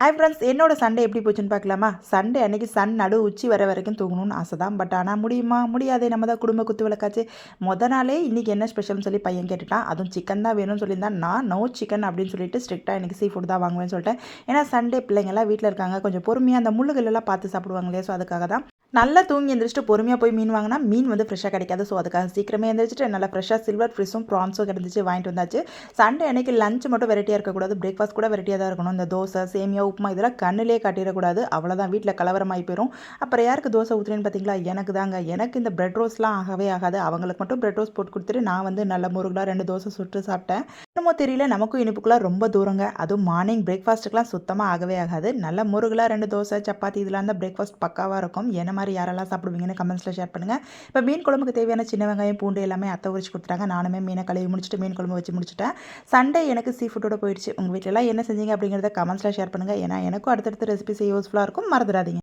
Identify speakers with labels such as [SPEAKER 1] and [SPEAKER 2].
[SPEAKER 1] Hi friends, என்னோட Sunday எப்படி போச்சுன்னு பார்க்கலாமா? சண்டே அன்னைக்கு சன் நடு உச்சி வர வரைக்கும் தூங்கணும்னு ஆசை தான். பட் ஆனால் முடியுமா? முடியாதே. நம்ம தான் குடும்ப குத்து விளக்காச்சு. நாளே இன்றைக்கி என்ன ஸ்பெஷல்னு சொல்லி பையன் கேட்டுட்டான். அதுவும் சிக்கன் தான் வேணும்னு சொல்லியிருந்தான். நான் நோ சிக்கன் அப்படின்னு சொல்லிட்டு ஸ்ட்ரிக்டாக எனக்கு சீ ஃபுட் தான் வாங்குவேன்னு சொல்லிட்டேன். ஏன்னா சண்டே பிள்ளைங்கள்லாம் வீட்டில் இருக்காங்க. கொஞ்சம் பொறுமையாக அந்த முள்ளுகளெல்லாம் பார்த்து சாப்பிடுவாங்க இல்லையா? ஸோ அதுக்காக தான் நல்லா தூங்கி எந்திரிச்சிட்டு பொறுமையாக போய் மீன் வாங்கினா மீன் வந்து ஃப்ரெஷ்ஷாக கிடைக்காது. ஸோ அதுக்காக சீக்கிரமே எந்திரிச்சிட்டு நல்லா ஃப்ரெஷ்ஷாக சில்வர் ஃபிஷ்ஷும் ப்ரான்ஸும் கிடந்துச்சு, வாங்கிட்டு வந்தாச்சு. சண்டே அன்னைக்கு லஞ்ச் மட்டும் வெரைட்டியாக இருக்கக்கூடாது, பிரேக்ஃபாஸ்ட் கூட வெரைட்டியாக தான் இருக்கணும். இந்த தோசை, சேமியா, உப்புமா இதெல்லாம் கண்ணிலே காட்டிடக்கூடாது. அவ்வளோதான், வீட்டில் கலவரமாகி போயிடும். அப்புறம் யாருக்கு தோசை ஊற்றுறேன்னு பார்த்தீங்களா? எனக்கு தாங்க. எனக்கு இந்த பிரெட் ரோஸ்ட்லாம் ஆகவே ஆகாது. அவங்களுக்கு மட்டும் பிரெட் ரோஸ் போட்டு கொடுத்துட்டு நான் வந்து நல்ல முருகலாக 2 தோசை சுட்டு சாப்பிட்டேன். என்னமோ தெரியல, நமக்கும் இனிப்புக்குலாம் ரொம்ப தூரங்க. அதுவும் மார்னிங் பிரேக்ஃபாஸ்ட்டுக்குலாம் சுத்தமாக ஆகவே ஆகாது. நல்ல முருகலாக 2 தோசை, சப்பாத்தி இதெல்லாம் இருந்தால் பிரேக்ஃபாஸ்ட் பக்காவாக இருக்கும். என்ன மாதிரி யாரெல்லாம் சாப்பிடுவீங்கன்னு கமெண்ட்ஸில் ஷேர் பண்ணுங்கள். இப்போ மீன் குழம்புக்கு தேவையான சின்ன வெங்காயம், பூண்டு எல்லாமே அத்தை உரிச்சு கொடுத்துட்டாங்க. நானுமே மீனை கழுவி முடிச்சுட்டு மீன் குழம்பு வச்சு முடிச்சுட்டேன். சண்டே எனக்கு சீ ஃபுட்டோட போயிடுச்சு. உங்கள் வீட்டிலலாம் என்ன செஞ்சீங்க அப்படிங்கிறத கமெண்ட்ஸில் ஷேர் பண்ணுங்கள். ஏன்னா எனக்கும் அடுத்தடுத்த ரெசிபி செய்ய யூஸ்ஃபுல்லாக இருக்கும். மறந்துடாதீங்க.